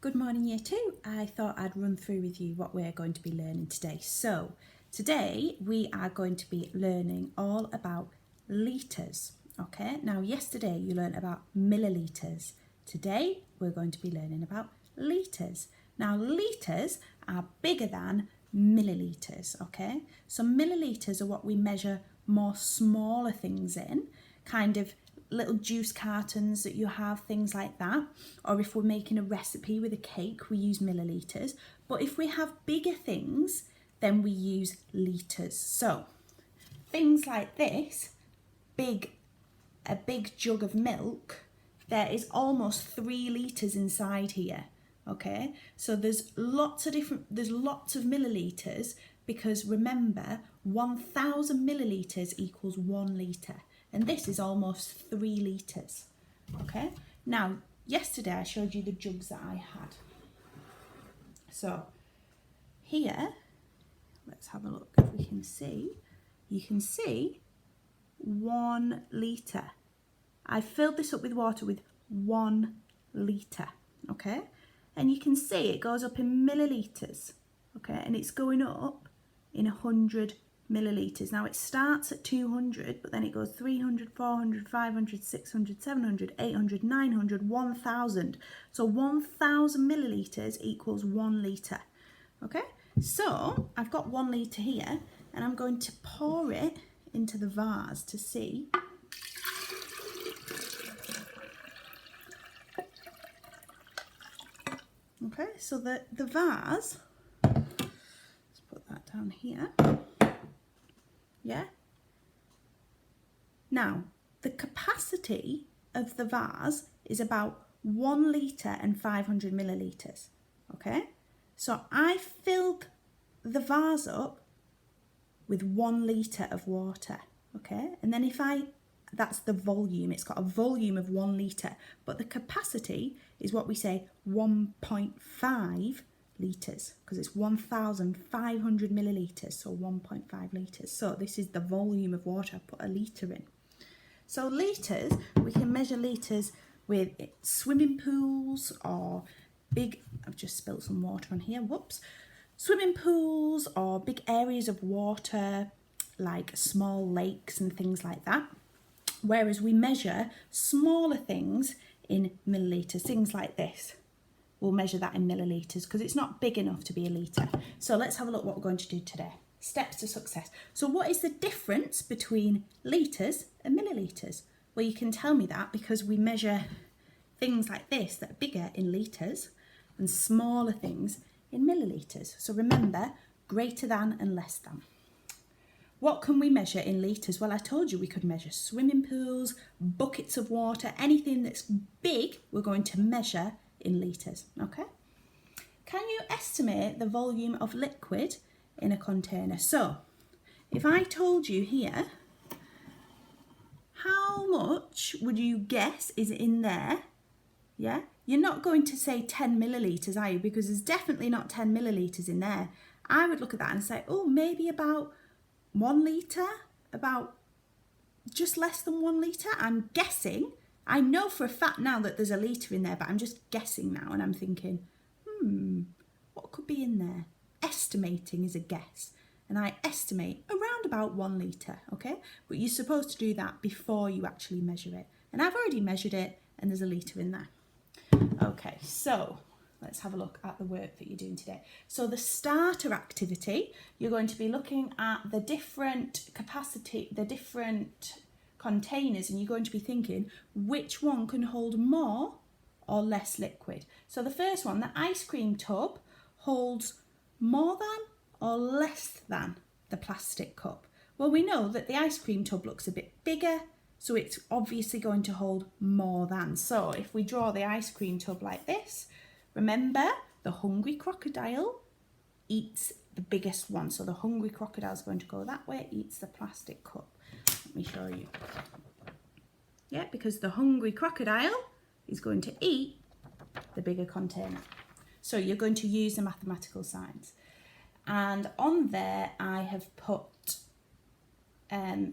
Good morning, Year 2. I thought I'd run through with you what we're going to be learning today. So, today we are going to be learning all about litres. Okay, now yesterday you learned about millilitres. Today we're going to be learning about litres. Now, litres are bigger than millilitres. Okay, so millilitres are what we measure more smaller things in, kind of little juice cartons that you have, things like that. Or if we're making a recipe with a cake, we use millilitres. But if we have bigger things, then we use litres. So things like this, a big jug of milk, there is almost 3 litres inside here. Okay, so there's lots of millilitres, because remember, 1,000 millilitres equals 1 litre. And this is almost 3 litres. Okay, now yesterday I showed you the jugs that I had. So here, let's have a look if we can see. You can see 1 litre. I filled this up with water with 1 litre. Okay, and you can see it goes up in millilitres. Okay, and it's going up in 100 millilitres. Now it starts at 200, but then it goes 300, 400, 500, 600, 700, 800, 900, 1000. So 1000 millilitres equals 1 litre. Okay, so I've got 1 litre here, and I'm going to pour it into the vase to see. Okay, so the vase, let's put that down here. Yeah. Now, the capacity of the vase is about 1 litre and 500 millilitres. Okay, so I filled the vase up with 1 litre of water. Okay, and then that's the volume. It's got a volume of 1 litre, but the capacity is what we say 1.5 litres, because it's 1,500 millilitres, so 1.5 litres. So this is the volume of water. I put a litre in. So litres, we can measure litres with swimming pools or big, I've just spilled some water on here, whoops. Swimming pools or big areas of water like small lakes and things like that. Whereas we measure smaller things in millilitres, things like this. We'll measure that in millilitres because it's not big enough to be a litre. So let's have a look what we're going to do today. Steps to success. So what is the difference between litres and millilitres? Well, you can tell me that because we measure things like this that are bigger in litres and smaller things in millilitres. So remember, greater than and less than. What can we measure in litres? Well, I told you we could measure swimming pools, buckets of water, anything that's big, we're going to measure in litres, okay? Can you estimate the volume of liquid in a container? So, if I told you here, how much would you guess is in there? Yeah, you're not going to say 10 millilitres, are you? Because there's definitely not 10 millilitres in there. I would look at that and say, oh, maybe about 1 litre, about just less than 1 litre. I'm guessing. I know for a fact now that there's a litre in there, but I'm just guessing now, and I'm thinking, what could be in there? Estimating is a guess, and I estimate around about 1 litre, okay? But you're supposed to do that before you actually measure it. And I've already measured it, and there's a litre in there. Okay, so let's have a look at the work that you're doing today. So the starter activity, you're going to be looking at the different capacity, the different containers, and you're going to be thinking which one can hold more or less liquid. So the first one, the ice cream tub, holds more than or less than the plastic cup. Well, we know that the ice cream tub looks a bit bigger, so it's obviously going to hold more than. So if we draw the ice cream tub like this, remember the hungry crocodile eats the biggest one. So the hungry crocodile is going to go that way, eats the plastic cup. Let me show you. Yeah, because the hungry crocodile is going to eat the bigger container. So you're going to use the mathematical signs. And on there, I have put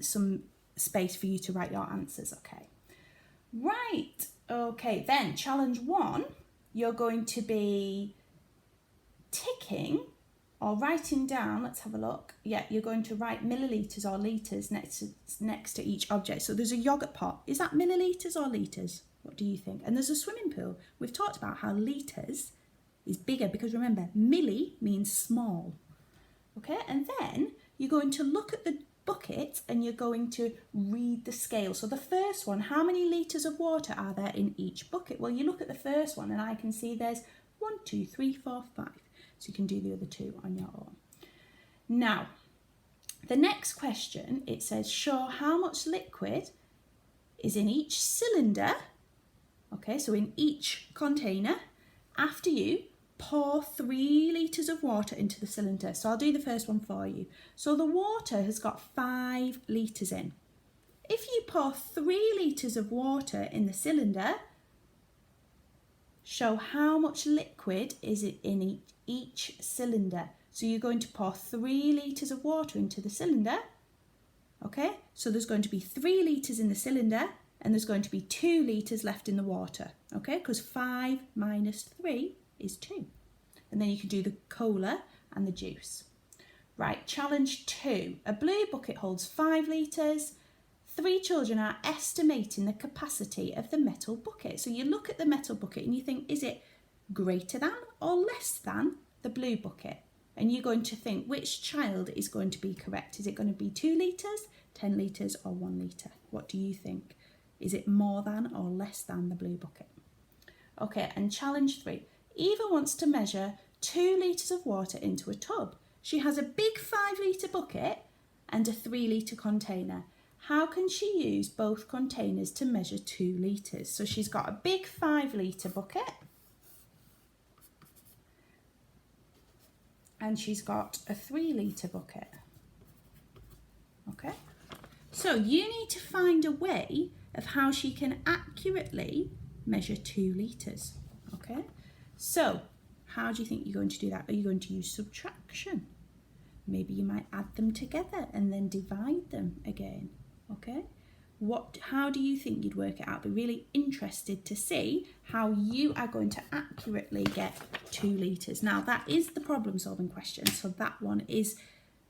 some space for you to write your answers, okay? Right, okay, then challenge 1 you're going to be ticking or writing down, let's have a look. Yeah, you're going to write millilitres or litres next to each object. So there's a yogurt pot. Is that millilitres or litres? What do you think? And there's a swimming pool. We've talked about how litres is bigger because remember, milli means small. Okay, and then you're going to look at the bucket and you're going to read the scale. So the first one, how many litres of water are there in each bucket? Well, you look at the first one and I can see there's 1, 2, 3, 4, 5. So you can do the other two on your own. Now, the next question, it says, show how much liquid is in each cylinder. Okay, so in each container, after you pour 3 litres of water into the cylinder. So I'll do the first one for you. So the water has got 5 litres in. If you pour 3 litres of water in the cylinder, show how much liquid is it in each cylinder. So you're going to pour 3 litres of water into the cylinder. Okay, so there's going to be 3 litres in the cylinder and there's going to be 2 litres left in the water. Okay, because 5 minus 3 is 2. And then you can do the cola and the juice. Right, challenge 2. A blue bucket holds 5 litres. 3 children are estimating the capacity of the metal bucket. So you look at the metal bucket and you think, is it greater than or less than the blue bucket? And you're going to think which child is going to be correct. Is it going to be 2 litres, 10 litres or 1 litre? What do you think? Is it more than or less than the blue bucket? Okay, and challenge 3. Eva wants to measure 2 litres of water into a tub. She has a big 5 litre bucket and a 3 litre container. How can she use both containers to measure 2 litres? So she's got a big 5 litre bucket and she's got a 3 litre bucket. Okay, so you need to find a way of how she can accurately measure 2 litres. Okay, so how do you think you're going to do that? Are you going to use subtraction? Maybe you might add them together and then divide them again. Okay, how do you think you'd work it out? Be really interested to see how you are going to accurately get 2 litres. Now that is the problem solving question, so that one is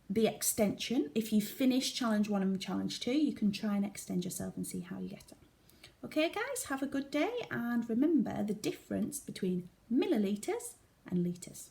the extension. If you finish challenge 1 and challenge 2, you can try and extend yourself and see how you get it. Okay guys, have a good day and remember the difference between millilitres and litres.